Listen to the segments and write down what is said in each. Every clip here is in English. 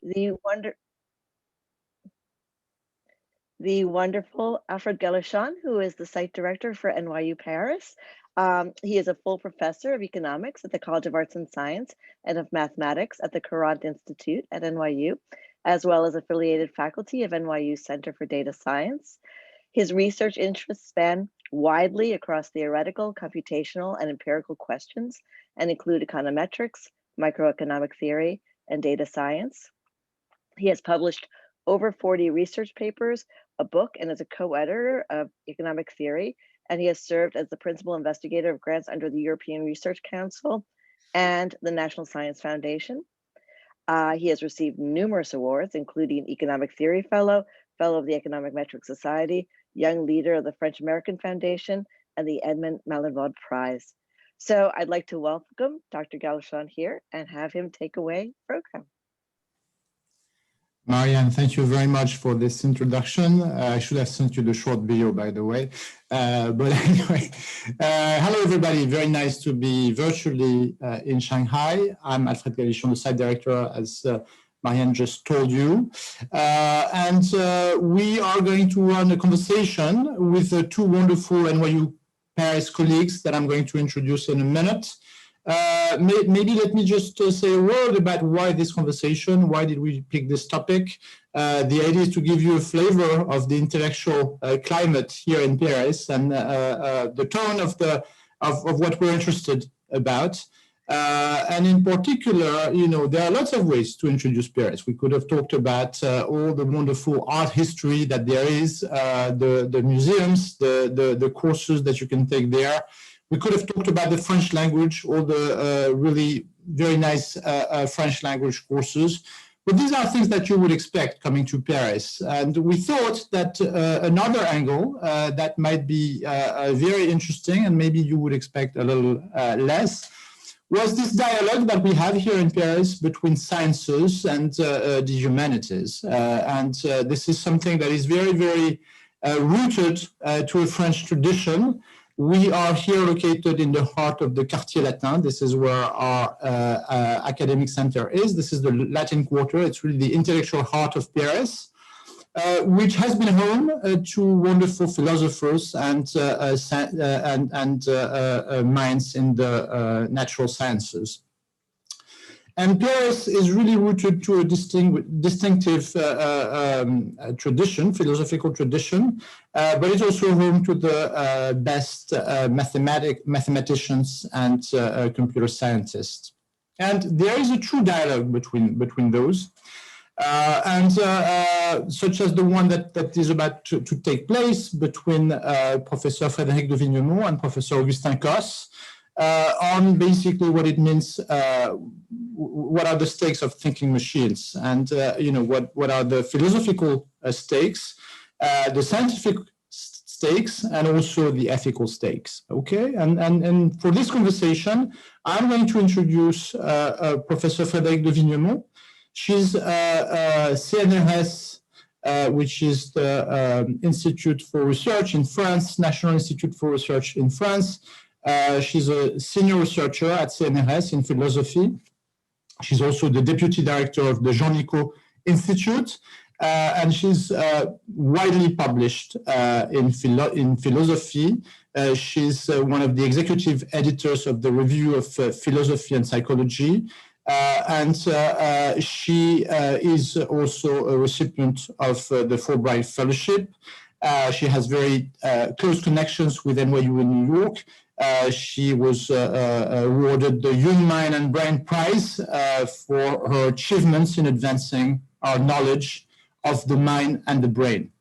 the wonderful Alfred Garcia, who is the site director for NYU Paris. He is a full professor of economics at the College of Arts and Science and of mathematics at the Courant Institute at NYU, as well as affiliated faculty of NYU Center for Data Science. His research interests span widely across theoretical, computational, and empirical questions and include econometrics, microeconomic theory, and data science. He has published over 40 research papers, a book, and is a co-editor of Economic Theory, and he has served as the principal investigator of grants under the European Research Council and the National Science Foundation. He has received numerous awards, including Economic Theory Fellow, Fellow of the Economic Metric Society, Young Leader of the French American Foundation, and the Edmond Malraux Prize. So I'd like to welcome Dr. Garcia here and have him take away the program. Marianne, thank you very much for this introduction. I should have sent you the short video, by the way. But anyway, hello, everybody. Very nice to be virtually in Shanghai. I'm Alfred Garcia, the site director, as Marianne just told you. And we are going to run a conversation with two wonderful NYU Paris colleagues that I'm going to introduce in a minute. Maybe let me just say a word about why this conversation, why did we pick this topic. The idea is to give you a flavor of the intellectual climate here in Paris and the tone of what we're interested about. And in particular, you know, there are lots of ways to introduce Paris. We could have talked about all the wonderful art history that there is, the museums, the courses that you can take there. We could have talked about the French language, all the really very nice French language courses. But these are things that you would expect coming to Paris. And we thought that another angle that might be very interesting, and maybe you would expect a little less, was this dialogue that we have here in Paris between sciences and the humanities. And this is something that is very, very rooted to a French tradition. We are here located in the heart of the Quartier Latin. This is where our academic center is. This is the Latin Quarter. It's really the intellectual heart of Paris, which has been home to wonderful philosophers and minds in the natural sciences. And Paris is really rooted to a distinctive tradition, philosophical tradition, but it's also home to the best mathematicians and computer scientists. And there is a true dialogue between those, such as the one that is about to take place between Professor Frédérique de Vignemont and Professor Augustin Cosse, on basically what it means, what are the stakes of thinking machines, and you know, what are the philosophical stakes, the scientific stakes, and also the ethical stakes. Okay, and for this conversation, I'm going to introduce Professor Frédérique de Vignemont. She's CNRS, which is the Institute for Research in France, National Institute for Research in France. She's a senior researcher at CNRS in philosophy. She's also the deputy director of the Jean Nicot Institute, and she's widely published in philosophy. She's one of the executive editors of the Review of Philosophy and Psychology, and she is also a recipient of the Fulbright Fellowship. She has very close connections with NYU in New York. She was awarded the Young Mind and Brain Prize for her achievements in advancing our knowledge of the mind and the brain.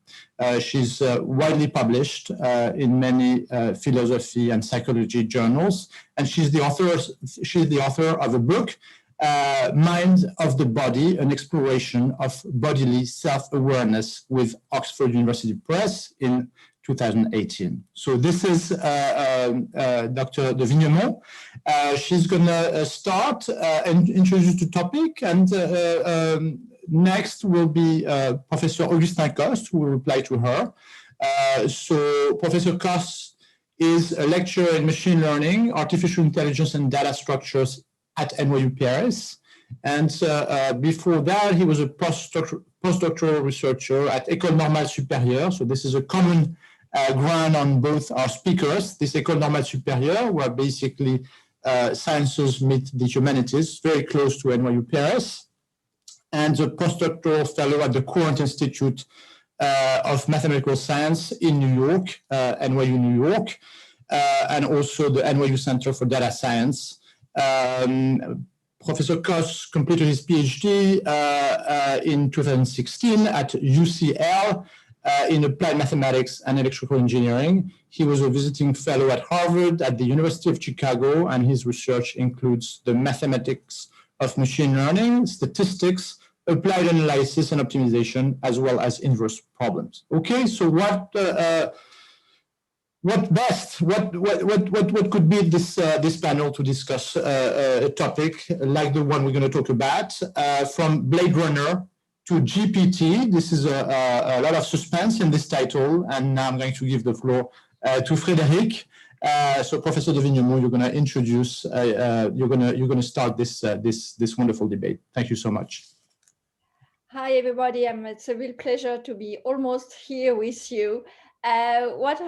She's widely published in many philosophy and psychology journals, and she's the author of a book, Mind of the Body, an exploration of bodily self-awareness, with Oxford University Press in 2018. So this is Dr. de Vignemont. She's going to start and introduce the topic, and next will be Professor Augustin Cosse, who will reply to her. So Professor Cosse is a lecturer in machine learning, artificial intelligence, and data structures at NYU Paris. And before that, he was a postdoctoral researcher at École Normale Supérieure. So this is a common ground on both our speakers. This École Normale Supérieure, where basically sciences meet the humanities, very close to NYU Paris, and a postdoctoral fellow at the Courant Institute of Mathematical Science in New York, NYU New York, and also the NYU Center for Data Science. Professor Cosse completed his PhD in 2016 at UCL in applied mathematics and electrical engineering. He was a visiting fellow at Harvard, at the University of Chicago, and his research includes the mathematics of machine learning, statistics, applied analysis and optimization, as well as inverse problems. Okay, so what could be this panel to discuss a topic like the one we're going to talk about, from Blade Runner to GPT? This is a lot of suspense in this title, and now I'm going to give the floor to Frédérique. So, Professor de Vignemont, you're going to introduce, you're going to start this wonderful debate. Thank you so much. Hi, everybody. It's a real pleasure to be almost here with you. What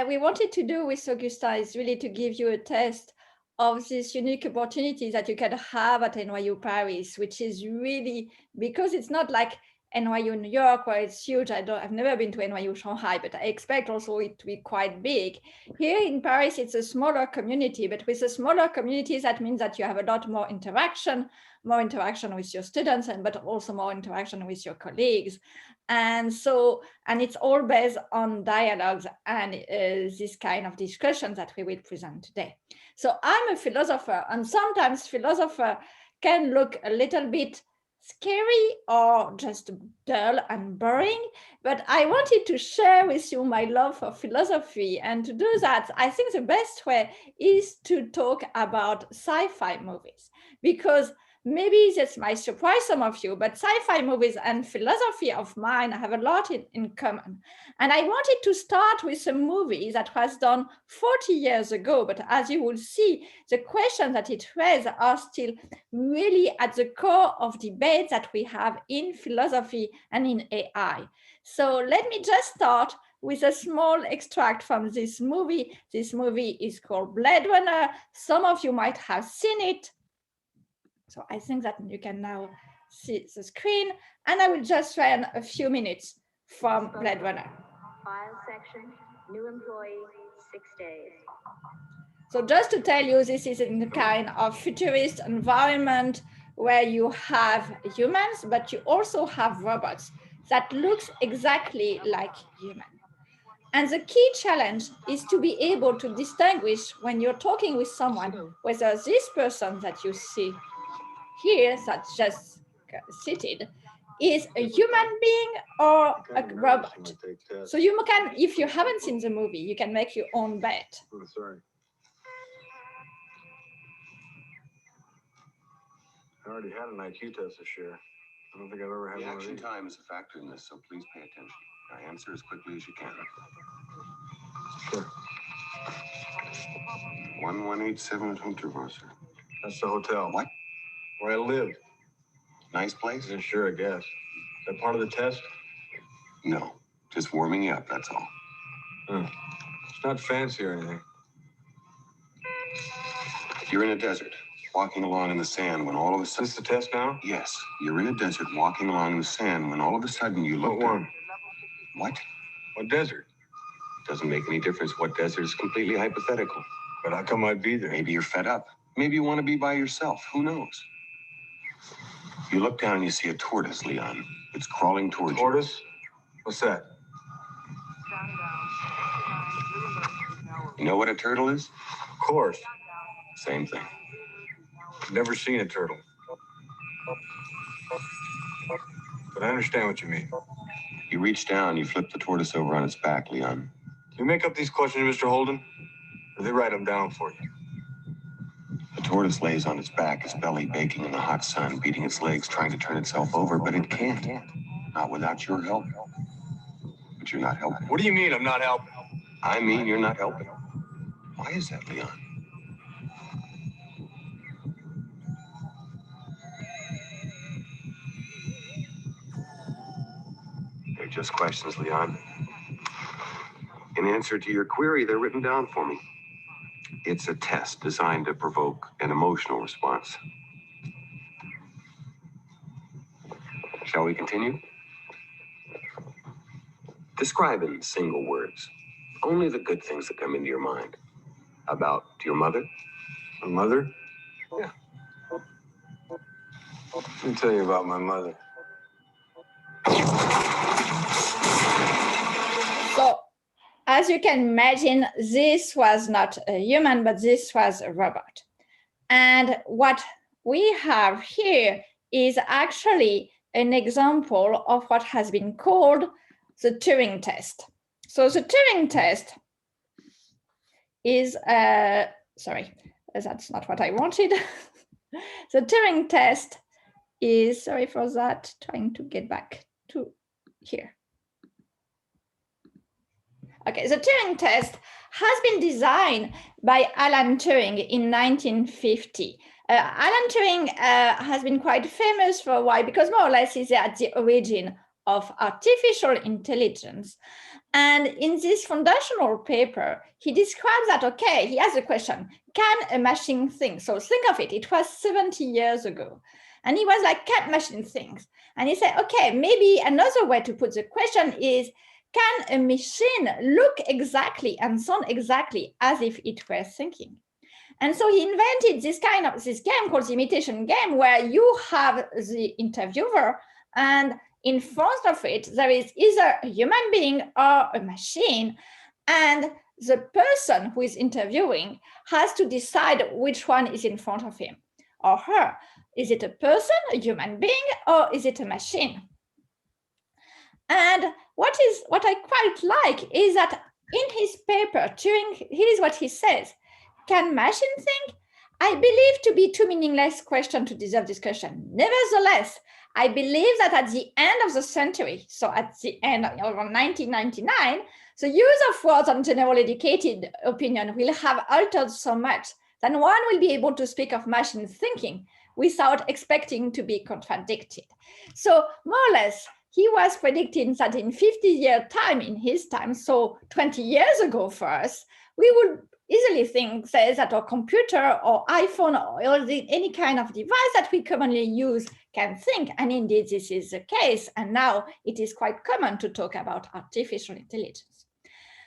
we wanted to do with Augustin is really to give you a taste of this unique opportunity that you can have at NYU Paris, which is really, because it's not like NYU New York, where it's huge. I've never been to NYU Shanghai, but I expect also it to be quite big. Here in Paris, it's a smaller community, but with a smaller community, that means that you have a lot more interaction with your students, but also more interaction with your colleagues. And it's all based on dialogues and this kind of discussion that we will present today. So I'm a philosopher, and sometimes philosopher can look a little bit scary or just dull and boring, but I wanted to share with you my love for philosophy. And to do that, I think the best way is to talk about sci-fi movies, because maybe this might surprise some of you, but sci-fi movies and philosophy of mine have a lot in common. And I wanted to start with a movie that was done 40 years ago, but as you will see, the questions that it raises are still really at the core of debate that we have in philosophy and in AI. So let me just start with a small extract from this movie. This movie is called Blade Runner. Some of you might have seen it. So I think that you can now see the screen, and I will just run a few minutes from Blade Runner. File section, new employee, 6 days. So just to tell you, this is in the kind of futurist environment where you have humans, but you also have robots that looks exactly like human. And the key challenge is to be able to distinguish when you're talking with someone, whether this person that you see here, that's just seated, is a human being or a robot. So you can, if you haven't seen the movie, you can make your own bet. Oh, sorry. I already had an IQ test this year. I don't think I've ever had one of these. Reaction time is a factor in this, so please pay attention. Now answer as quickly as you can. Sure. 1187 Unterwasser. That's the hotel. What? Where I lived. Nice place? Yeah, sure, I guess. Is that part of the test? No, just warming you up, that's all. It's not fancy or anything. You're in a desert, walking along in the sand when all of a sudden... Is this the test now? Yes, you're in a desert, walking along in the sand when all of a sudden you look... What one? What? What desert? Doesn't make any difference what desert, is completely hypothetical. But how come I'd be there? Maybe you're fed up. Maybe you want to be by yourself. Who knows? You look down and you see a tortoise, Leon. It's crawling towards Tortoise? What's that? you. You know what a turtle is? Of course. Same thing. Never seen a turtle. But I understand what you mean. You reach down, you flip the tortoise over on its back, Leon. You make up these questions, Mr. Holden? Or they write them down for you? The tortoise lays on its back, its belly baking in the hot sun, beating its legs, trying to turn itself over, but it can't. Not without your help. But you're not helping. What do you mean I'm not helping? I mean you're not helping. Why is that, Leon? just questions, Leon. In answer to your query, they're written down for me. It's a test designed to provoke an emotional response. Shall we continue? Describe in single words only the good things that come into your mind. About your mother? My mother? Yeah. Let me tell you about my mother. So, as you can imagine, this was not a human, but this was a robot. And what we have here is actually an example of what has been called the Turing test. So the Turing test is, sorry, that's not what I wanted. The Turing test is, sorry for that, trying to get back to here. Okay, the Turing test has been designed by Alan Turing in 1950. Alan Turing has been quite famous for a while because more or less he's at the origin of artificial intelligence. And in this foundational paper, he describes that, okay, he has a question, can a machine think? So think of it, it was 70 years ago. And he was like, can machine think? And he said, okay, maybe another way to put the question is, can a machine look exactly and sound exactly as if it were thinking? And so he invented this game called the imitation game, where you have the interviewer, and in front of it, there is either a human being or a machine. And the person who is interviewing has to decide which one is in front of him or her. Is it a person, a human being, or is it a machine? And what I quite like is that in his paper, Turing, here's what he says. Can machine think? I believe to be too meaningless question to deserve discussion. Nevertheless, I believe that at the end of the century, so at the end of 1999, the use of words and general educated opinion will have altered so much that one will be able to speak of machine thinking without expecting to be contradicted. So more or less, he was predicting that in 50-year time, in his time, so 20 years ago for us, we would easily think, say, that our computer or iPhone or any kind of device that we commonly use can think. And indeed, this is the case. And now it is quite common to talk about artificial intelligence.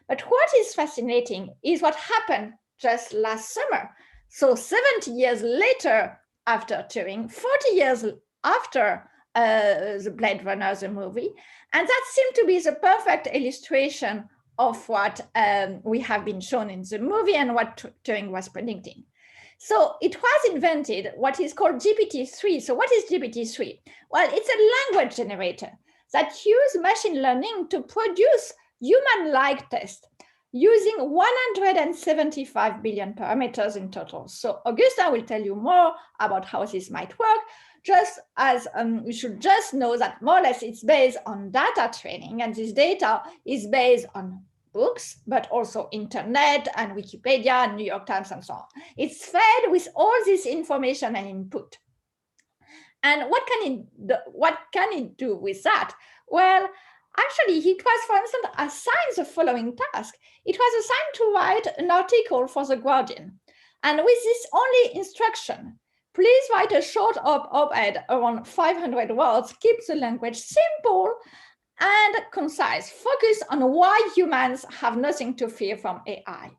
But what is fascinating is what happened just last summer. So 70 years later after Turing, 40 years after the Blade Runner, the movie. And that seemed to be the perfect illustration of what we have been shown in the movie and what Turing was predicting. So it was invented what is called GPT-3. So what is GPT-3? Well, it's a language generator that uses machine learning to produce human-like tests using 175 billion parameters in total. So Augustin will tell you more about how this might work. Just as you should just know that more or less it's based on data training, and this data is based on books, but also internet and Wikipedia and New York Times and so on. It's fed with all this information and input. And what can it do with that? Well, actually, it was, for instance, assigned the following task. It was assigned to write an article for The Guardian. And with this only instruction, please write a short op-ed around 500 words, keep the language simple and concise, focus on why humans have nothing to fear from AI.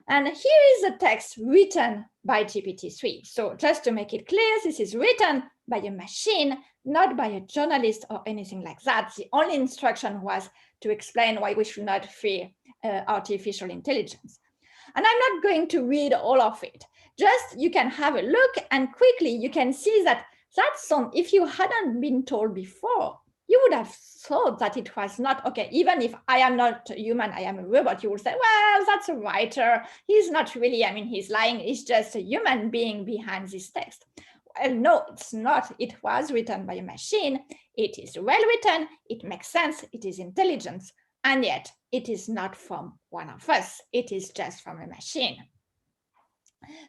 And here is the text written by GPT-3. So just to make it clear, this is written by a machine, not by a journalist or anything like that. The only instruction was to explain why we should not fear artificial intelligence. And I'm not going to read all of it. Just you can have a look, and quickly you can see that song, if you hadn't been told before, you would have thought that it was not, okay, even if I am not a human, I am a robot, you would say, well, that's a writer. He's not really, he's lying. He's just a human being behind this text. Well, no, it's not. It was written by a machine. It is well written. It makes sense. It is intelligence. And yet it is not from one of us. It is just from a machine.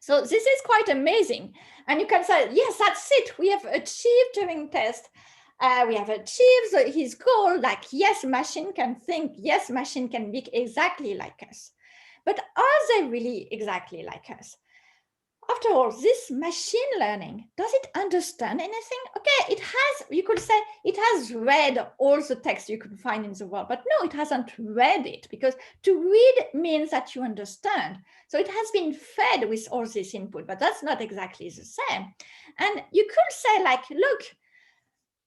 So this is quite amazing. And you can say, yes, that's it. We have achieved Turing test. We have achieved his goal, like, yes, machine can think, yes, machine can be exactly like us. But are they really exactly like us? After all, this machine learning, does it understand anything? Okay, it has, you could say, it has read all the text you could find in the world, but no, it hasn't read it, because to read means that you understand. So it has been fed with all this input, but that's not exactly the same. And you could say, like, look,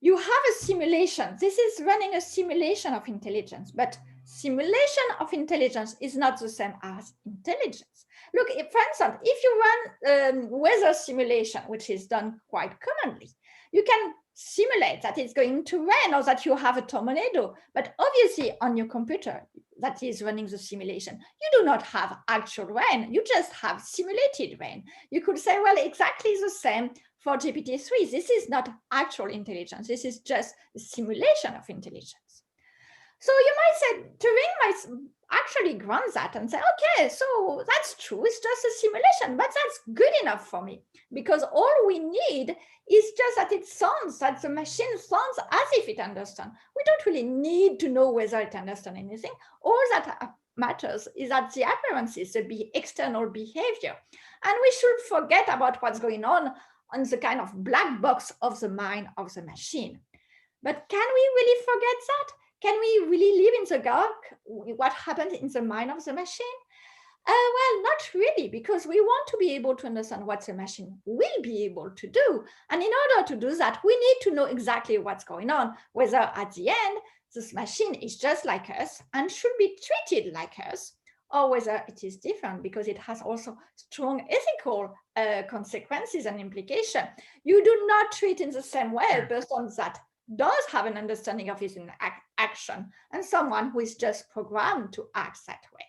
you have a simulation. This is running a simulation of intelligence, but simulation of intelligence is not the same as intelligence. Look, for instance, if you run weather simulation, which is done quite commonly, you can simulate that it's going to rain or that you have a tornado, but obviously on your computer that is running the simulation, you do not have actual rain, you just have simulated rain. You could say, well, exactly the same for GPT-3. This is not actual intelligence, this is just a simulation of intelligence. So you might say, Turing might actually grant that and say, okay, so that's true, it's just a simulation, but that's good enough for me, because all we need is just that it sounds, that the machine sounds as if it understands. We don't really need to know whether it understands anything. All that matters is that the appearances, the external behavior, and we should forget about what's going on the kind of black box of the mind of the machine. But can we really forget that? Can we really live in the dark? What happens in the mind of the machine? Well, not really, because we want to be able to understand what the machine will be able to do. And in order to do that, we need to know exactly what's going on, whether at the end, this machine is just like us and should be treated like us, or whether it is different because it has also strong ethical consequences and implications. You do not treat in the same way a person that does have an understanding of his action and someone who is just programmed to act that way.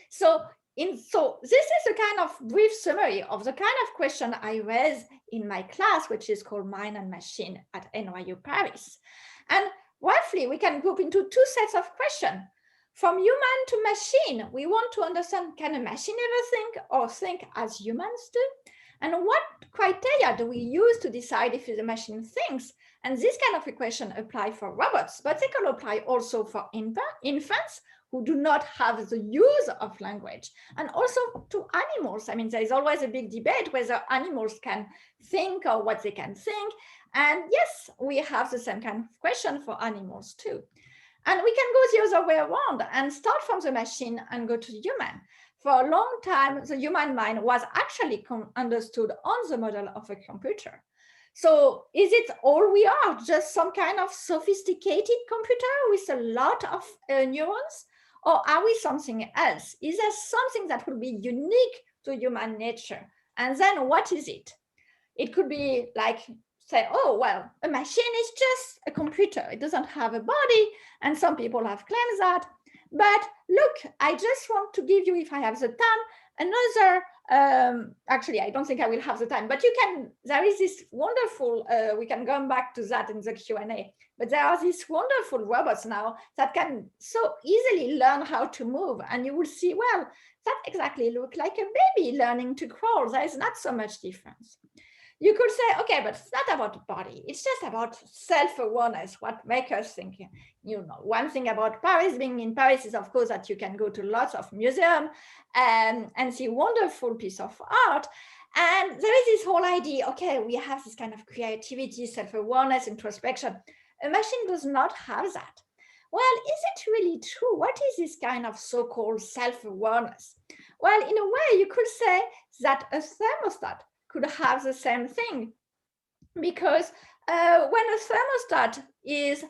So this is a kind of brief summary of the kind of question I raised in my class, which is called Mind and Machine at NYU Paris. And roughly, we can group into two sets of questions. From human to machine, we want to understand, can a machine ever think or think as humans do? And what criteria do we use to decide if the machine thinks? And this kind of equation apply for robots, but they can apply also for infants who do not have the use of language, and also to animals. I mean, there is always a big debate whether animals can think or what they can think. And yes, we have the same kind of question for animals too. And we can go the other way around and start from the machine and go to human. For a long time, the human mind was actually understood on the model of a computer. So is it all we are, just some kind of sophisticated computer with a lot of neurons? Or are we something else? Is there something that will be unique to human nature? And then what is it? It could be like, say, oh, well, a machine is just a computer. It doesn't have a body. And some people have claimed that. But look, I just want to give you, if I have the time, another, actually, I don't think I will have the time, but you can, there is this wonderful, we can come back to that in the Q&A, but there are these wonderful robots now that can so easily learn how to move. And you will see, well, that exactly look like a baby learning to crawl. There is not so much difference. You could say, okay, but it's not about body. It's just about self-awareness, what makes us think. You know, one thing about Paris, being in Paris, is of course that you can go to lots of museums and see wonderful piece of art. And there is this whole idea, okay, we have this kind of creativity, self-awareness, introspection. A machine does not have that. Well, is it really true? What is this kind of so-called self-awareness? Well, in a way, you could say that a thermostat could have the same thing, because when a thermostat is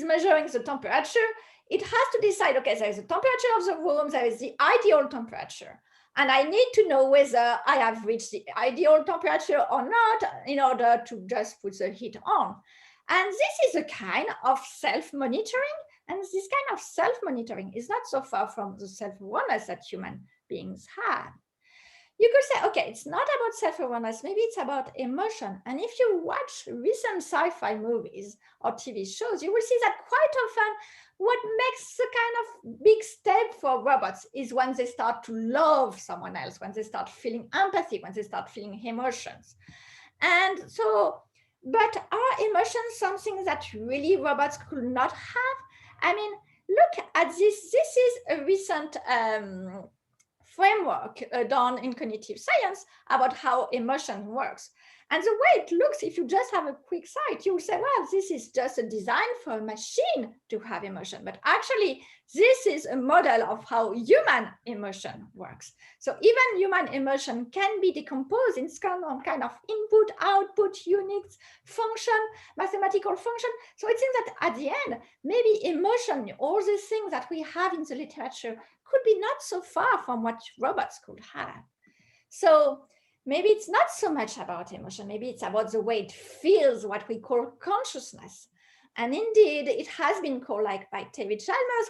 measuring the temperature, it has to decide, okay, there is the temperature of the room, there is the ideal temperature, and I need to know whether I have reached the ideal temperature or not in order to just put the heat on. And this is a kind of self-monitoring. And this kind of self-monitoring is not so far from the self-awareness that human beings have. You could say, okay, it's not about self-awareness, maybe it's about emotion. And if you watch recent sci-fi movies or TV shows, you will see that quite often what makes the kind of big step for robots is when they start to love someone else, when they start feeling empathy, when they start feeling emotions. And so, but are emotions something that really robots could not have? I mean, look at this. This is a recent framework done in cognitive science about how emotion works. And the way it looks, if you just have a quick sight, you will say, well, this is just a design for a machine to have emotion. But actually, this is a model of how human emotion works. So even human emotion can be decomposed in some kind of input, output, units, function, mathematical function. So it seems that at the end, maybe emotion, all the things that we have in the literature could be not so far from what robots could have. So maybe it's not so much about emotion, maybe it's about the way it feels, what we call consciousness. And indeed, it has been called, like by David Chalmers,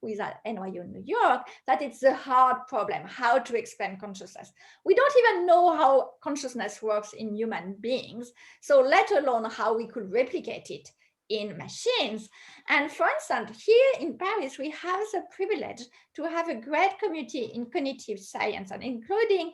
who is at NYU New York, that it's a hard problem, how to explain consciousness. We don't even know how consciousness works in human beings, so let alone how we could replicate it in machines. And for instance, here in Paris, we have the privilege to have a great community in cognitive science, and including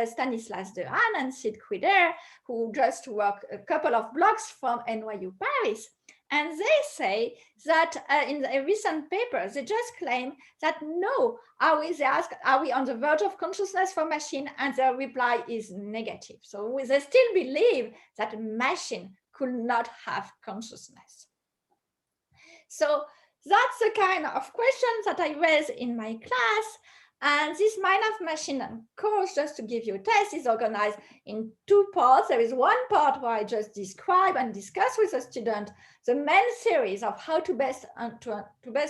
Stanislas Dehaene and Sid Quider, who just work a couple of blocks from NYU Paris. And they say that in a recent paper, they just claim that no, they ask, are we on the verge of consciousness for machine? And their reply is negative. So they still believe that a machine could not have consciousness. So that's the kind of questions that I raise in my class. And this mind of machine course, just to give you a test, is organized in two parts. There is one part where I just describe and discuss with the student the main theories of how to best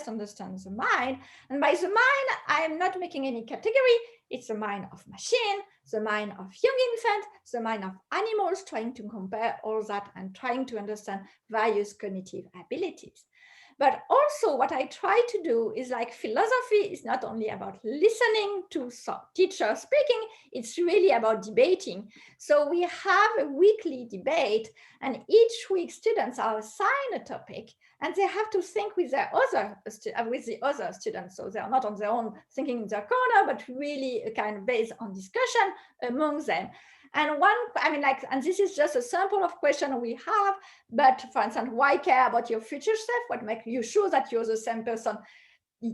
understand the mind. And by the mind, I am not making any category. It's the mind of machine, the mind of young infant, the mind of animals, trying to compare all that and trying to understand various cognitive abilities. But also what I try to do is, like, philosophy is not only about listening to some teacher speaking, it's really about debating. So we have a weekly debate, and each week students are assigned a topic and they have to think with the other students. So they are not on their own thinking in their corner, but really a kind of based on discussion among them. And and this is just a sample of question we have, but for instance, why care about your future self? What makes you sure that you're the same person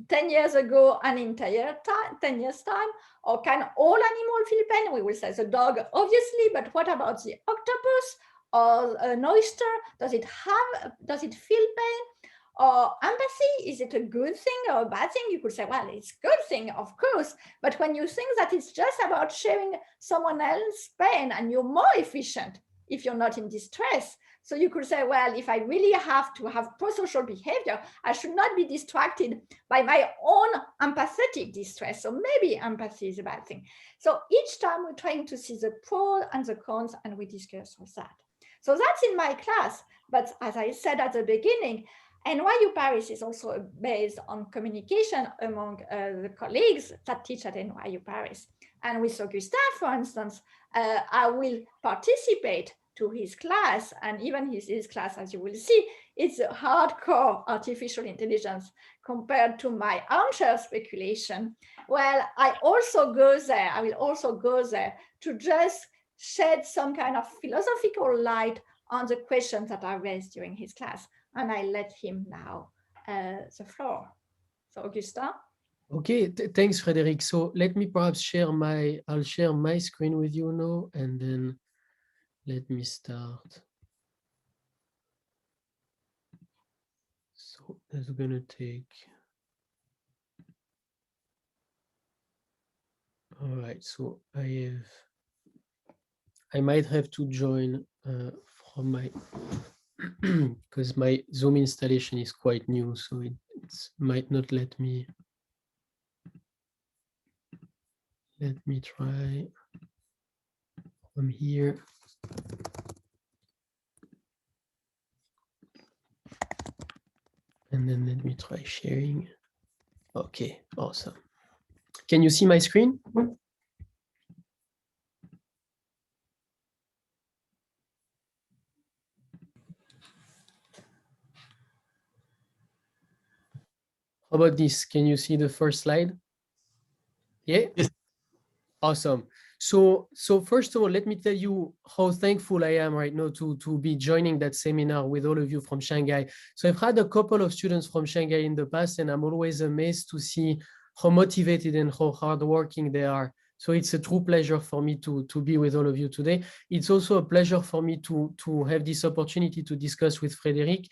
10 years ago and in 10 years time? Or can all animals feel pain? We will say the dog, obviously, but what about the octopus or an oyster? Does it feel pain? Or empathy, is it a good thing or a bad thing? You could say, well, it's a good thing, of course. But when you think that it's just about sharing someone else's pain, and you're more efficient if you're not in distress. So you could say, well, if I really have to have prosocial behavior, I should not be distracted by my own empathetic distress. So maybe empathy is a bad thing. So each time we're trying to see the pros and the cons, and we discuss with that. So that's in my class. But as I said at the beginning, NYU Paris is also based on communication among the colleagues that teach at NYU Paris. And with Augustin, for instance, I will participate to his class, and even his class, as you will see, it's a hardcore artificial intelligence compared to my armchair speculation. Well, I will also go there to just shed some kind of philosophical light on the questions that are raised during his class. And I let him now the floor. So Augustin. Okay, thanks, Frédérique. So let me perhaps I'll share my screen with you now, and then let me start. So that's gonna take. All right, so I might have to join from my, because my Zoom installation is quite new, so it might not let me. Let me try from here. And then let me try sharing. Okay, awesome. Can you see my screen? How about this? Can you see the first slide? Yeah? Yes. Awesome. So first of all, let me tell you how thankful I am right now to be joining that seminar with all of you from Shanghai. So I've had a couple of students from Shanghai in the past, and I'm always amazed to see how motivated and how hardworking they are. So it's a true pleasure for me to be with all of you today. It's also a pleasure for me to have this opportunity to discuss with Frédérique,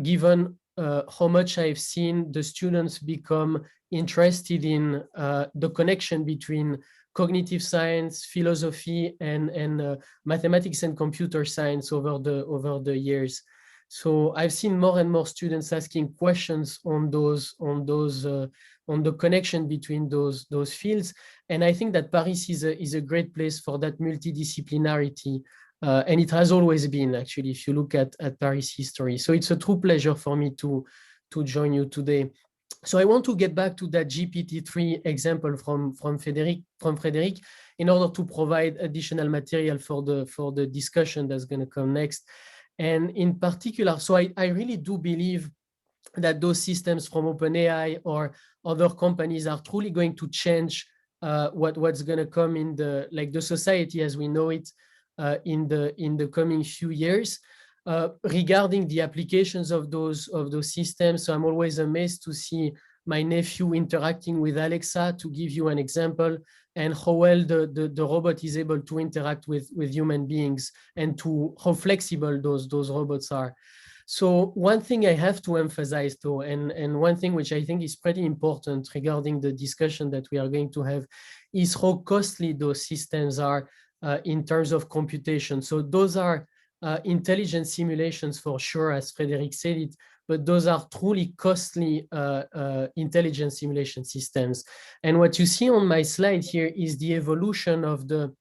given how much I've seen the students become interested in the connection between cognitive science, philosophy, and mathematics and computer science over the years. So I've seen more and more students asking questions on the connection between those fields, and I think that Paris is a great place for that multidisciplinarity, and it has always been, actually, if you look at Paris history. So it's a true pleasure for me to join you today. So I want to get back to that GPT-3 example from Frédérique in order to provide additional material for the discussion that's going to come next. And in particular, so I really do believe that those systems from OpenAI or other companies are truly going to change what's going to come in the society as we know it in the coming few years. Regarding the applications of those systems, so I'm always amazed to see my nephew interacting with Alexa, to give you an example, and how well the robot is able to interact with human beings, and to how flexible those robots are. So one thing I have to emphasize, though, and one thing which I think is pretty important regarding the discussion that we are going to have, is how costly those systems are in terms of computation. So those are intelligent simulations for sure, as Frédérique said it, but those are truly costly intelligent simulation systems. And what you see on my slide here is the evolution of the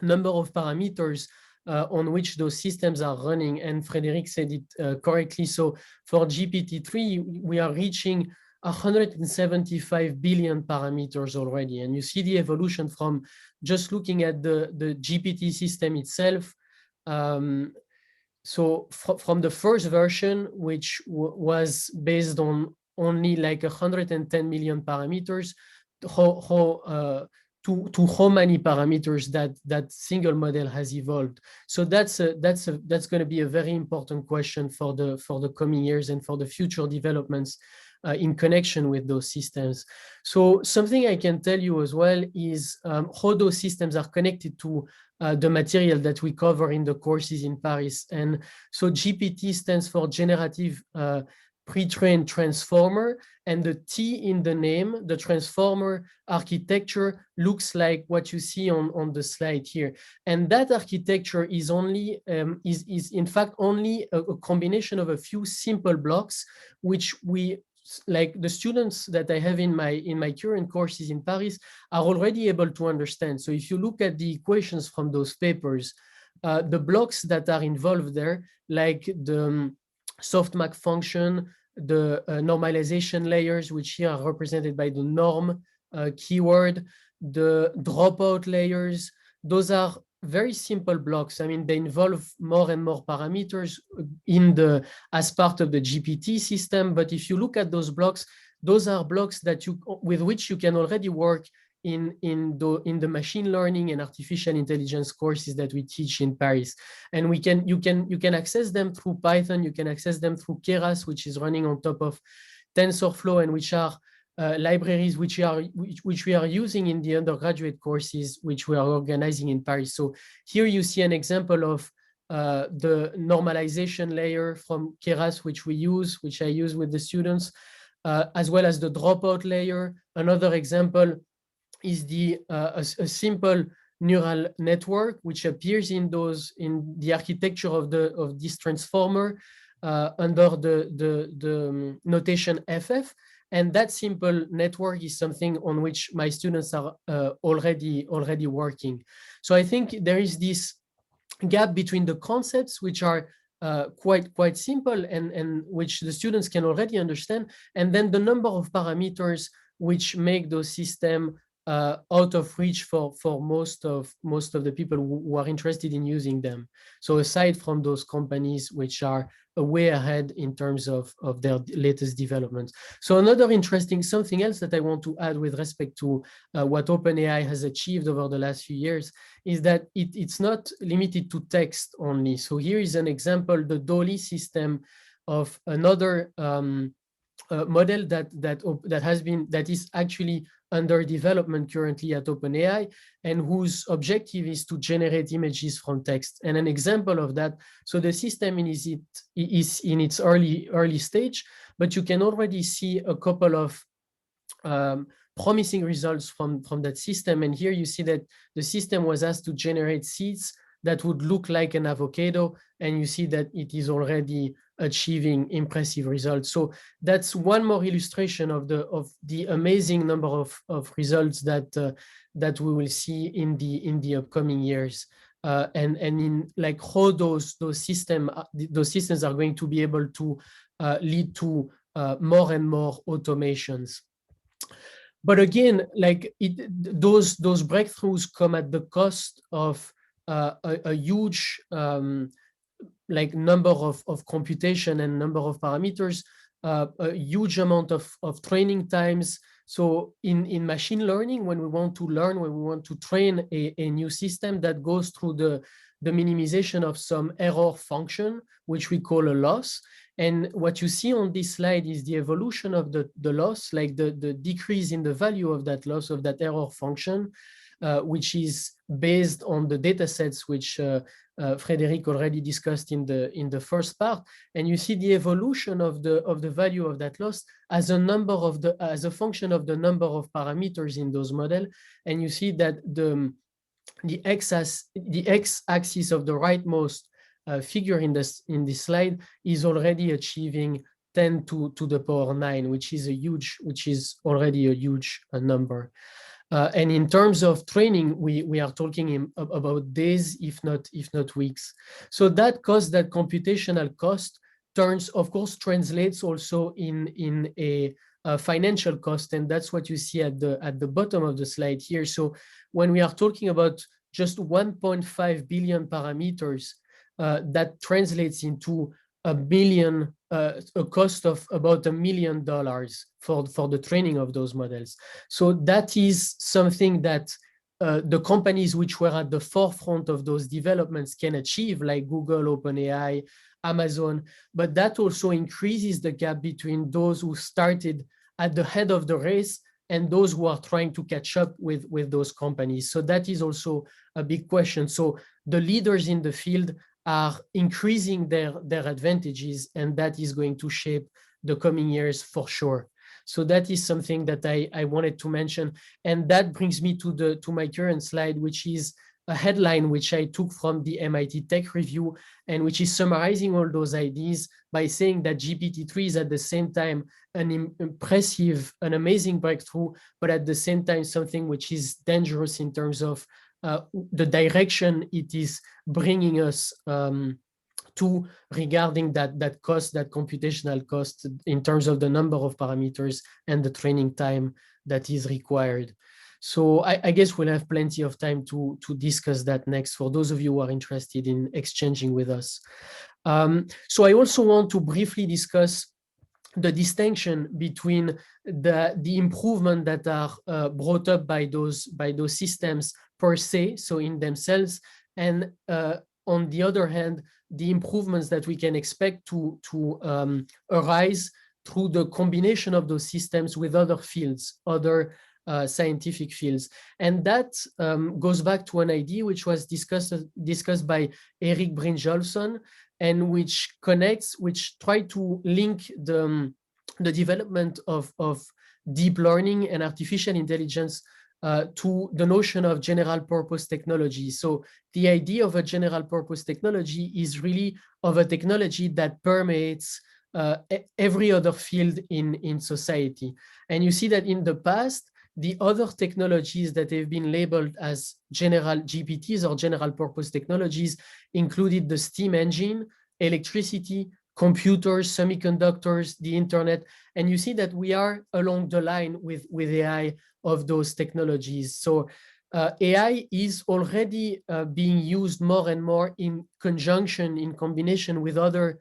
number of parameters on which those systems are running. And Frédérique said it correctly. So for GPT-3, we are reaching 175 billion parameters already. And you see the evolution from just looking at the GPT system itself. So from the first version, which was based on only like 110 million parameters, to how many parameters that single model has evolved. So that's going to be a very important question for the coming years and for the future developments in connection with those systems. So something I can tell you as well is how those systems are connected to the material that we cover in the courses in Paris. And so GPT stands for generative pre-trained transformer, and the T in the name, the transformer architecture, looks like what you see on the slide here. And that architecture is only is in fact only a combination of a few simple blocks, which we, like the students that I have in my current courses in Paris, are already able to understand. So if you look at the equations from those papers, the blocks that are involved there, like the softmax function, the normalization layers, which here are represented by the norm keyword, the dropout layers, those are very simple blocks. I mean, they involve more and more parameters as part of the GPT system. But if you look at those blocks, those are blocks that with which you can already work in the machine learning and artificial intelligence courses that we teach in Paris. And you can access them through Python. You can access them through Keras, which is running on top of TensorFlow, and which are libraries which we are using in the undergraduate courses which we are organizing in Paris. So here you see an example of the normalization layer from Keras, which I use with the students, as well as the dropout layer. Another example is a simple neural network which appears in the architecture of this transformer under the notation FF. And that simple network is something on which my students are already working. So I think there is this gap between the concepts, which are quite simple and which the students can already understand, and then the number of parameters which make those systems out of reach for most of the people who are interested in using them. So aside from those companies which are way ahead in terms of their latest developments. So another interesting, something else that I want to add with respect to what OpenAI has achieved over the last few years is that it's not limited to text only. So here is an example, the Dolly system of another model that is actually under development currently at OpenAI, and whose objective is to generate images from text. And an example of that, so the system is in its early stage, but you can already see a couple of promising results from that system. And here you see that the system was asked to generate seeds that would look like an avocado, and you see that it is already achieving impressive results. So that's one more illustration of the amazing number of results that we will see in the upcoming years, and in like how those systems are going to be able to lead to more and more automations. But again, like those breakthroughs come at the cost of a huge like number of computation and number of parameters, a huge amount of training times. So in machine learning, when we want to train a new system, that goes through the minimization of some error function, which we call a loss. And what you see on this slide is the evolution of the loss, like the decrease in the value of that loss, of that error function, which is based on the data sets which Frédérique already discussed in the first part. And you see the evolution of the value of that loss as a function of the number of parameters in those models. And you see that the x-axis of the rightmost figure in this slide is already achieving 10 to the power 9, which is already a huge number. And in terms of training, we are talking about days, if not weeks. So that cost, that computational cost, translates also in a financial cost, and that's what you see at the bottom of the slide here. So when we are talking about just 1.5 billion parameters, that translates into a cost of about $1 million for the training of those models. So that is something that the companies which were at the forefront of those developments can achieve, like Google, OpenAI, Amazon, but that also increases the gap between those who started at the head of the race and those who are trying to catch up with those companies. So that is also a big question. So the leaders in the field are increasing their advantages, and that is going to shape the coming years for sure. So that is something that I wanted to mention. And that brings me to my current slide, which is a headline which I took from the MIT Tech Review, and which is summarizing all those ideas by saying that GPT-3 is at the same time an amazing breakthrough, but at the same time something which is dangerous in terms of the direction it is bringing us to regarding that cost, that computational cost in terms of the number of parameters and the training time that is required. So I guess we'll have plenty of time to discuss that next for those of you who are interested in exchanging with us. So I also want to briefly discuss the distinction between the improvement that are brought up by those systems per se, so in themselves, and on the other hand, the improvements that we can expect to arise through the combination of those systems with other fields, other scientific fields. And that goes back to an idea which was discussed by Erik Brynjolfsson, and which tried to link the development of deep learning and artificial intelligence to the notion of general purpose technology. So the idea of a general purpose technology is really of a technology that permeates every other field in society. And you see that in the past, the other technologies that have been labeled as general GPTs or general purpose technologies included the steam engine, electricity, computers, semiconductors, the internet, and you see that we are along the line with AI of those technologies. So AI is already being used more and more in conjunction, in combination with other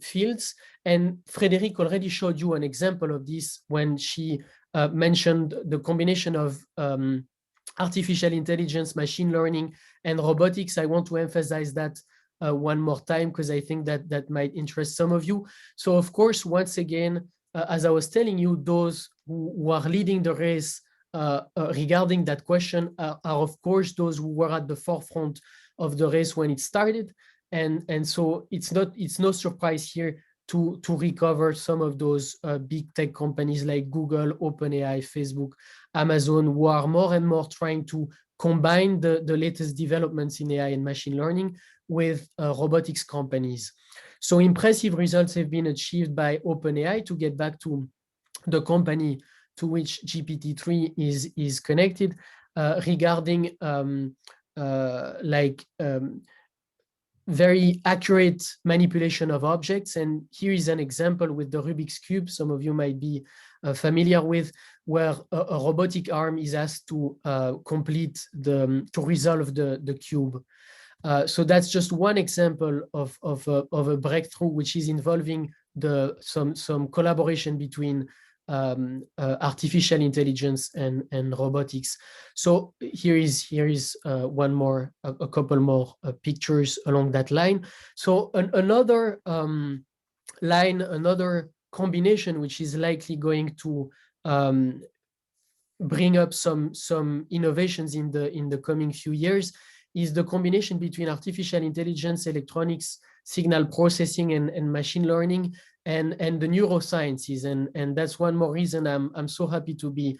fields. And Frédérique already showed you an example of this when she mentioned the combination of artificial intelligence, machine learning, and robotics. I want to emphasize that one more time because I think that might interest some of you. So of course, once again, as I was telling you, those who are leading the race regarding that question are of course those who were at the forefront of the race when it started, and so it's no surprise here to recover some of those big tech companies like Google, OpenAI, Facebook, Amazon, who are more and more trying to combine the latest developments in AI and machine learning with robotics companies. So impressive results have been achieved by OpenAI, to get back to the company to which GPT-3 is connected, regarding very accurate manipulation of objects. And here is an example with the Rubik's Cube, some of you might be familiar with, where a robotic arm is asked to resolve the cube. So that's just one example of a breakthrough which is involving some collaboration between artificial intelligence and robotics. So here is one more, a couple more pictures along that line. So another line, another combination which is likely going to bring up some innovations in the coming few years is the combination between artificial intelligence, electronics, signal processing, and machine learning, and the neurosciences. And that's one more reason I'm so happy to be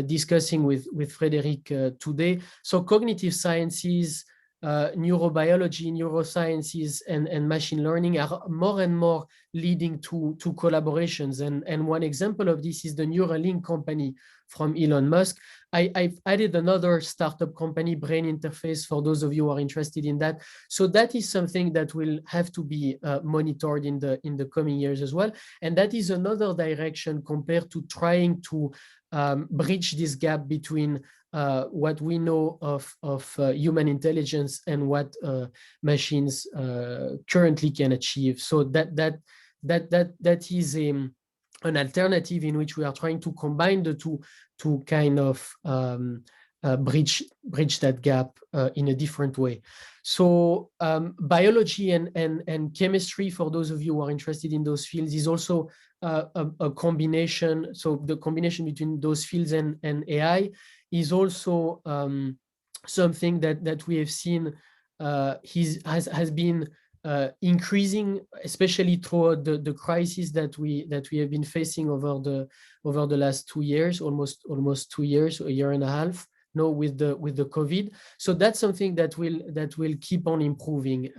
discussing with Frédérique today. So cognitive sciences, neurobiology, neurosciences, and machine learning are more and more leading to collaborations. And one example of this is the Neuralink company from Elon Musk. I've added another startup company, Brain Interface, for those of you who are interested in that. So that is something that will have to be monitored in the coming years as well. And that is another direction compared to trying to bridge this gap between what we know of human intelligence and what machines currently can achieve. So that is an alternative in which we are trying to combine the two to kind of bridge that gap in a different way. So biology and chemistry, for those of you who are interested in those fields, is also a combination. So the combination between those fields and AI is also something that we have seen has been increasing, especially throughout the crisis that we have been facing over the last 2 years, almost 2 years, a year and a half. No, with the COVID. So that's something that will keep on improving,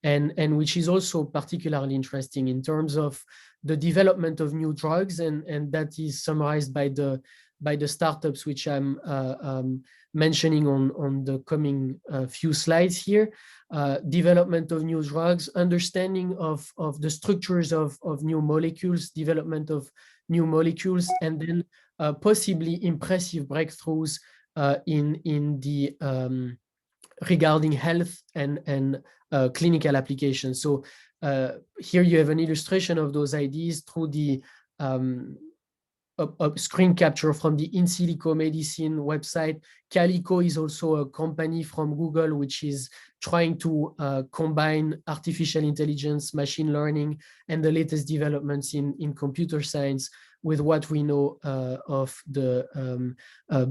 and which is also particularly interesting in terms of the development of new drugs, and that is summarized by the startups which I'm mentioning on the coming few slides here. Development of new drugs, understanding of the structures of new molecules, development of new molecules, and then possibly impressive breakthroughs in the regarding health and clinical applications. So here you have an illustration of those ideas through the a screen capture from the In Silico Medicine website. Calico is also a company from Google which is trying to combine artificial intelligence, machine learning, and the latest developments in computer science with what we know of the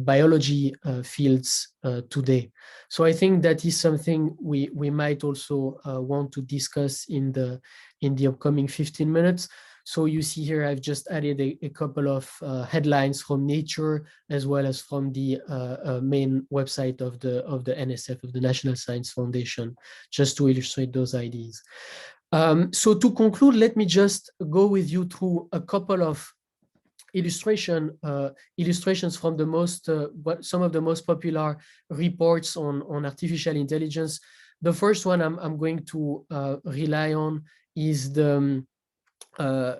biology fields today. So I think that is something we might also want to discuss in the upcoming 15 minutes. So you see here, I've just added a couple of headlines from Nature, as well as from the main website of the NSF, of the National Science Foundation, just to illustrate those ideas. So to conclude, let me just go with you through a couple of illustrations from some of the most popular reports on artificial intelligence. The first one I'm going to rely on is the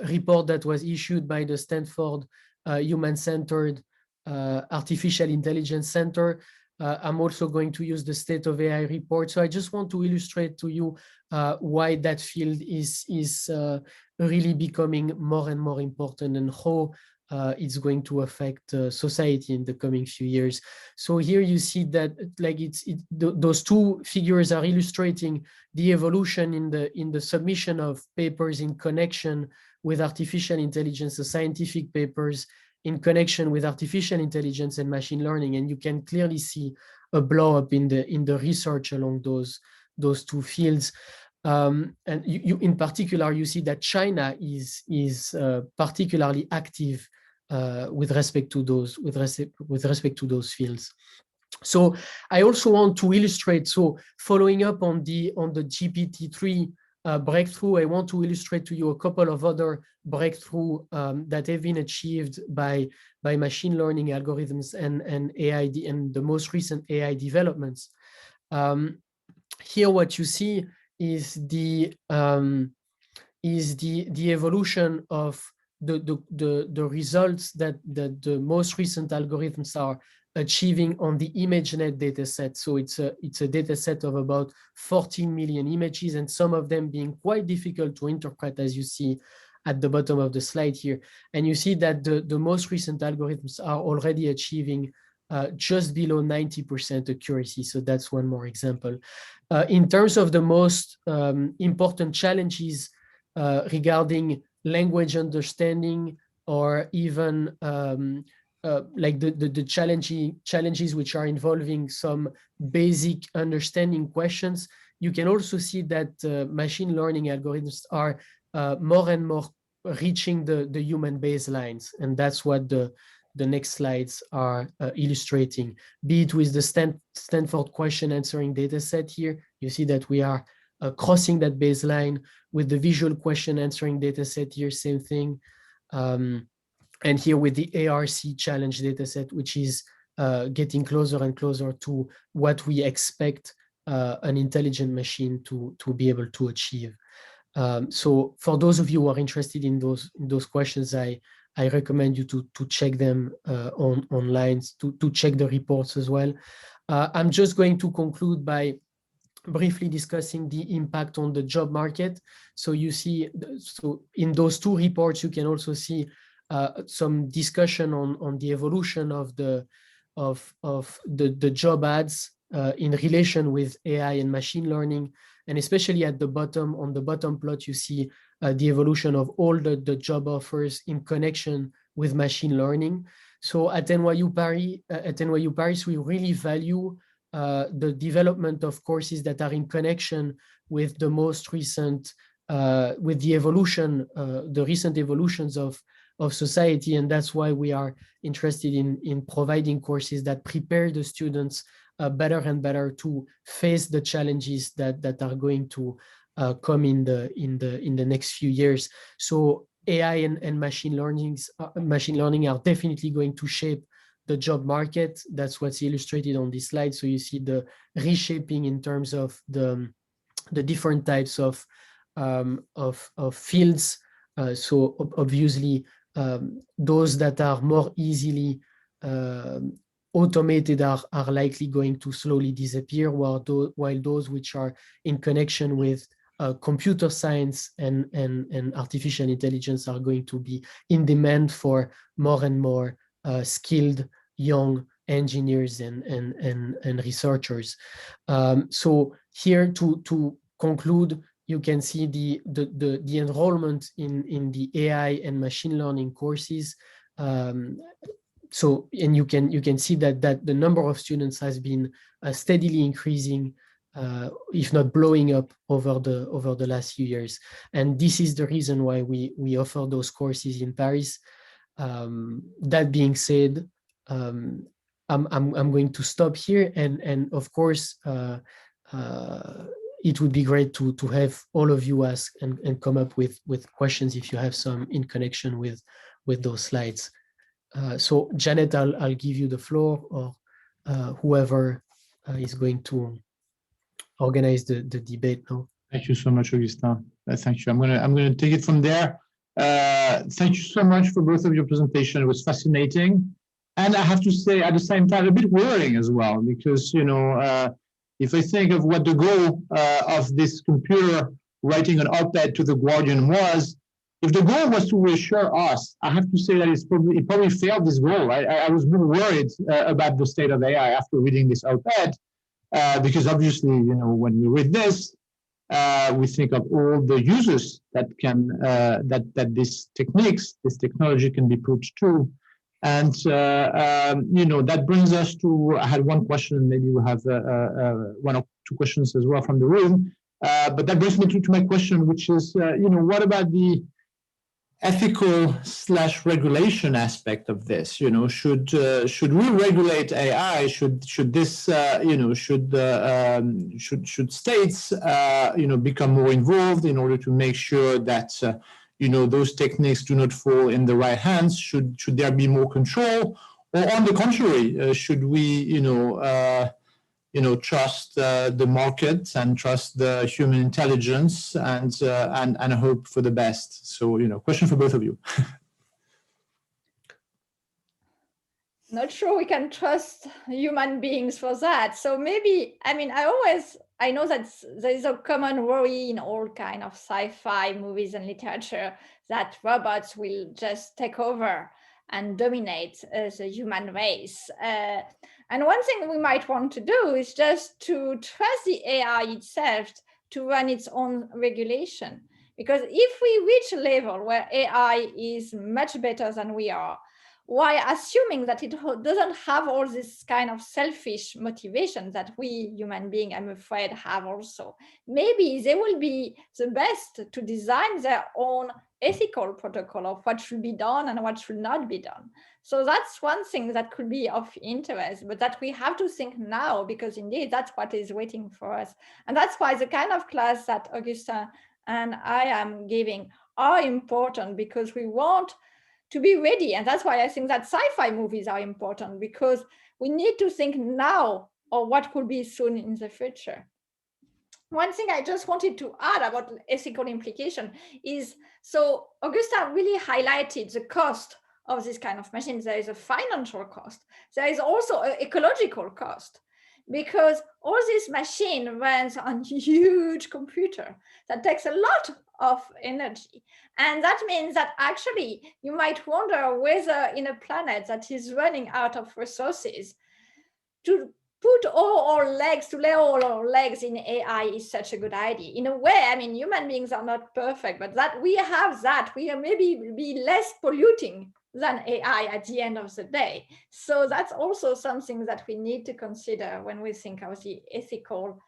report that was issued by the Stanford Human-Centered Artificial Intelligence Center. I'm also going to use the State of AI report. So I just want to illustrate to you why that field is really becoming more and more important, and how it's going to affect society in the coming few years. So here you see that like those two figures are illustrating the evolution in the submission of papers in connection with artificial intelligence, the scientific papers in connection with artificial intelligence and machine learning, and you can clearly see a blow up in the research along those two fields. And you in particular, you see that China is particularly active with respect to those fields. So I also want to illustrate. So following up on the GPT-3 breakthrough, I want to illustrate to you a couple of other breakthroughs that have been achieved by machine learning algorithms and AI and the most recent AI developments. Here, what you see is the evolution of the results that the most recent algorithms are achieving on the ImageNet dataset. So it's a dataset of about 14 million images, and some of them being quite difficult to interpret, as you see at the bottom of the slide here. And you see that the most recent algorithms are already achieving just below 90% accuracy. So that's one more example. In terms of the most important challenges regarding language understanding, or even like the challenges which are involving some basic understanding questions, you can also see that machine learning algorithms are more and more reaching the human baselines, and that's what the next slides are illustrating. Be it with the Stanford question answering dataset here, you see that we are crossing that baseline. With the visual question answering dataset here, same thing. And here with the ARC challenge dataset, which is getting closer and closer to what we expect an intelligent machine to be able to achieve. So for those of you who are interested in those questions, I recommend you to check them online, to check the reports as well. I'm just going to conclude by briefly discussing the impact on the job market. So you see, so in those two reports, you can also see some discussion on the evolution of the job ads in relation with AI and machine learning, and especially at the bottom, on the bottom plot, you see the evolution of all the job offers in connection with machine learning. So at NYU Paris, we really value the development of courses that are in connection with the most recent, with the evolution, the recent evolutions of society, and that's why we are interested in providing courses that prepare the students better and better to face the challenges that are going to come in the next few years. So AI and machine learning are definitely going to shape the job market. That's what's illustrated on this slide. So you see the reshaping in terms of the different types of fields. So obviously, those that are more easily automated are likely going to slowly disappear, while those which are in connection with computer science and artificial intelligence are going to be in demand for more and more skilled young engineers and researchers. So here to conclude, you can see the enrollment in the AI and machine learning courses. So, and you can see that the number of students has been steadily increasing, if not blowing up over the last few years. And this is the reason why we offer those courses in Paris. That being said, I'm going to stop here, and of course, it would be great to have all of you ask and come up with questions if you have some in connection with those slides. So Janet, I'll give you the floor, or whoever is going to organize the debate now. Thank you so much, Augustin. Thank you. I'm gonna take it from there. Thank you so much for both of your presentation. It was fascinating, and I have to say at the same time a bit worrying as well, because if I think of what the goal of this computer writing an op-ed to the Guardian was, if the goal was to reassure us, I have to say that it probably failed this goal. I was really worried about the state of AI after reading this op-ed, because obviously, when we read this, we think of all the users that can that these technology can be put to, and that brings us to. I had one question, and maybe we'll have one or two questions as well from the room. But that brings me to my question, which is, what about the ethical/regulation aspect of this? Should we regulate AI? Should states become more involved in order to make sure that those techniques do not fall in the right hands? Should there be more control, or on the contrary, should we trust the market and trust the human intelligence and hope for the best? So, question for both of you. Not sure we can trust human beings for that. So maybe, I know that there is a common worry in all kind of sci-fi movies and literature that robots will just take over and dominate the human race. And one thing we might want to do is just to trust the AI itself to run its own regulation. Because if we reach a level where AI is much better than we are, while assuming that it doesn't have all this kind of selfish motivation that we human beings, I'm afraid, have also, maybe they will be the best to design their own ethical protocol of what should be done and what should not be done. So that's one thing that could be of interest, but that we have to think now, because indeed that's what is waiting for us. And that's why the kind of class that Augustin and I am giving are important, because we want to be ready. And that's why I think that sci-fi movies are important, because we need to think now or what could be soon in the future. One thing I just wanted to add about ethical implication is, so Augustin really highlighted the cost of this kind of machines. There is a financial cost. There is also an ecological cost, because all this machine runs on huge computer that takes a lot of energy. And that means that actually you might wonder whether in a planet that is running out of resources, to put all our legs, to lay all our legs in AI is such a good idea. In a way, human beings are not perfect, but that we have that, we are maybe be less polluting than AI at the end of the day. So that's also something that we need to consider when we think of the ethical,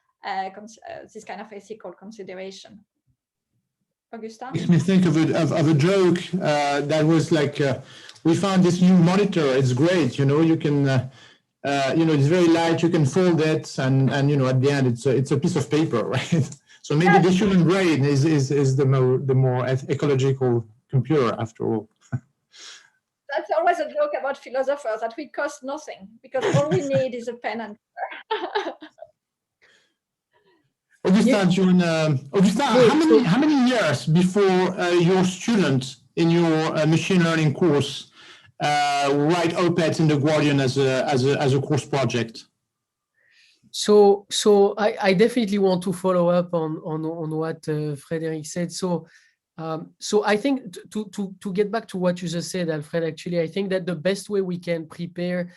this kind of ethical consideration. Augustin? Makes me think of a joke that was like, we found this new monitor. It's great, you can, it's very light. You can fold it, and at the end, it's a piece of paper, right? So maybe the human brain is the more ecological computer after all. That's always a joke about philosophers, that we cost nothing, because all we need is a pen and paper. Augustin, how many years before your students in your machine learning course write op-eds in the Guardian as a course project? So I definitely want to follow up on what Frédérique said. So I think to get back to what you just said, Alfred, actually, I think that the best way we can prepare,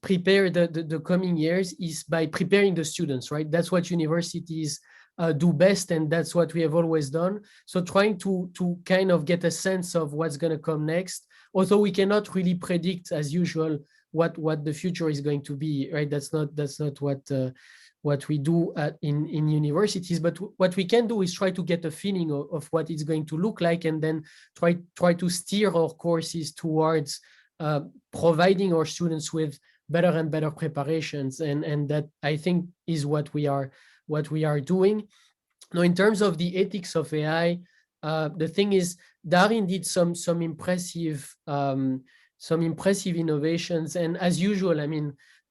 prepare the coming years is by preparing the students, right? That's what universities do best, and that's what we have always done. So trying to kind of get a sense of what's going to come next, although we cannot really predict, as usual, what the future is going to be, right? That's not what we do in universities, but what we can do is try to get a feeling of what it's going to look like, and then try to steer our courses towards providing our students with better and better preparations, and that I think is what we are doing. Now, in terms of the ethics of AI, the thing is, there are indeed some impressive innovations, and as usual,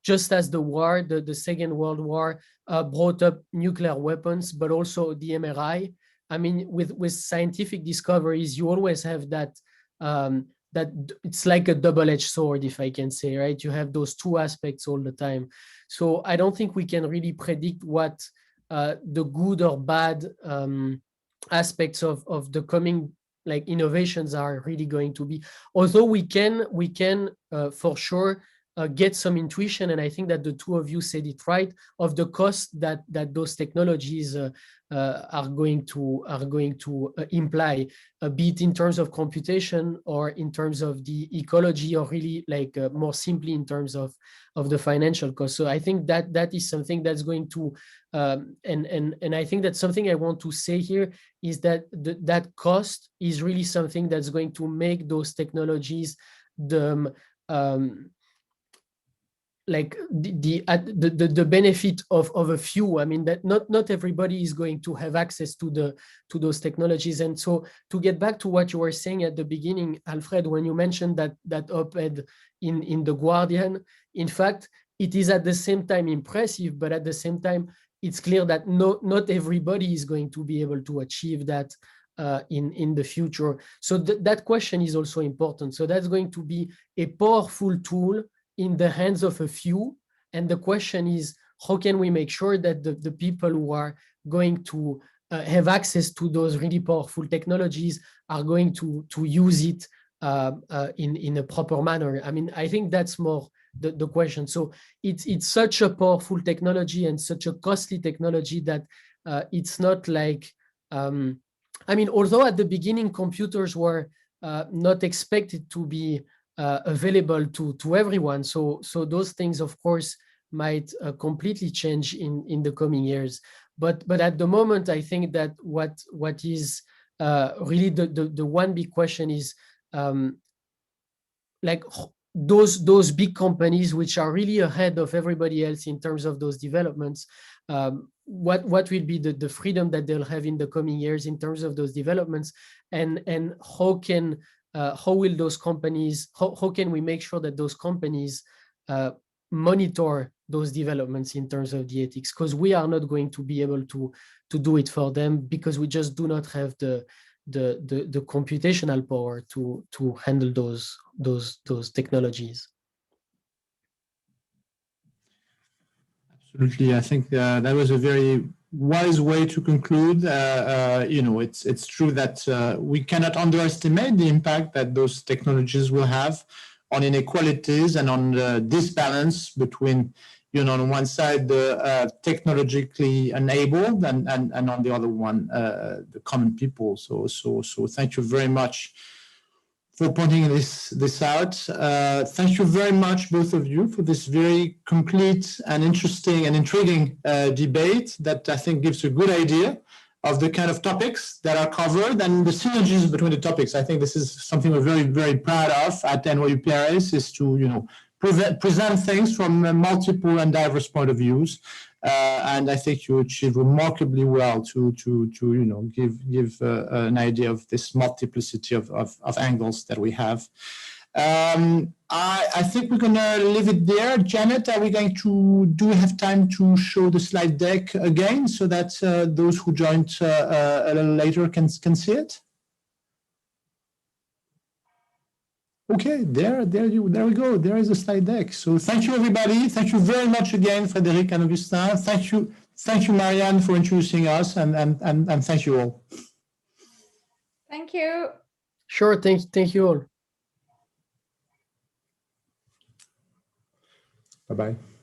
just as the Second World War brought up nuclear weapons, but also the MRI. I mean, with scientific discoveries, you always have that, that it's like a double-edged sword, if I can say, right? You have those two aspects all the time. So I don't think we can really predict what the good or bad aspects of the coming like innovations are really going to be. Although we can for sure get some intuition, and I think that the two of you said it right, of the cost that those technologies are going to imply, be it in terms of computation or in terms of the ecology, or really like more simply in terms of the financial cost. So I think that is something that's going to, and I think that's something I want to say here, is that that cost is really something that's going to make those technologies like the benefit of a few. I mean, that not everybody is going to have access to those technologies. And so to get back to what you were saying at the beginning, Alfred, when you mentioned that op-ed in The Guardian, in fact, it is at the same time impressive, but at the same time, it's clear that not everybody is going to be able to achieve that in the future. So that question is also important. So that's going to be a powerful tool in the hands of a few. And the question is, how can we make sure that the people who are going to have access to those really powerful technologies are going to use it in a proper manner? I mean, I think that's more the question. So it's such a powerful technology and such a costly technology that it's not like, I mean, although at the beginning computers were not expected to be available to everyone, so those things of course might completely change in the coming years. But at the moment, I think that what is really the one big question is like those big companies which are really ahead of everybody else in terms of those developments, what will be the freedom that they'll have in the coming years in terms of those developments, and how will those companies, how can we make sure that those companies monitor those developments in terms of the ethics? Because we are not going to be able to do it for them, because we just do not have the computational power to handle those technologies. Absolutely, I think that was a very wise way to conclude. You know, it's true that we cannot underestimate the impact that those technologies will have on inequalities and on the disbalance between, you know, on one side the technologically enabled and on the other one the common people. So thank you very much for pointing this out. Thank you very much, both of you, for this very complete and interesting and intriguing debate that I think gives a good idea of the kind of topics that are covered and the synergies between the topics. I think this is something we're very, very proud of at NYU Paris, is to, you know, present things from multiple and diverse point of views. And I think you achieve remarkably well to you know, give an idea of this multiplicity of angles that we have. I think we're going to leave it there. Janet, are we going to, do we have time to show the slide deck again so that those who joined a little later can see it? Okay, there we go. There is a slide deck. So thank you, everybody. Thank you very much again, Frédérique and Augustin. Thank you, Marianne, for introducing us, and thank you all. Thank you. Sure, thank you all. Bye-bye.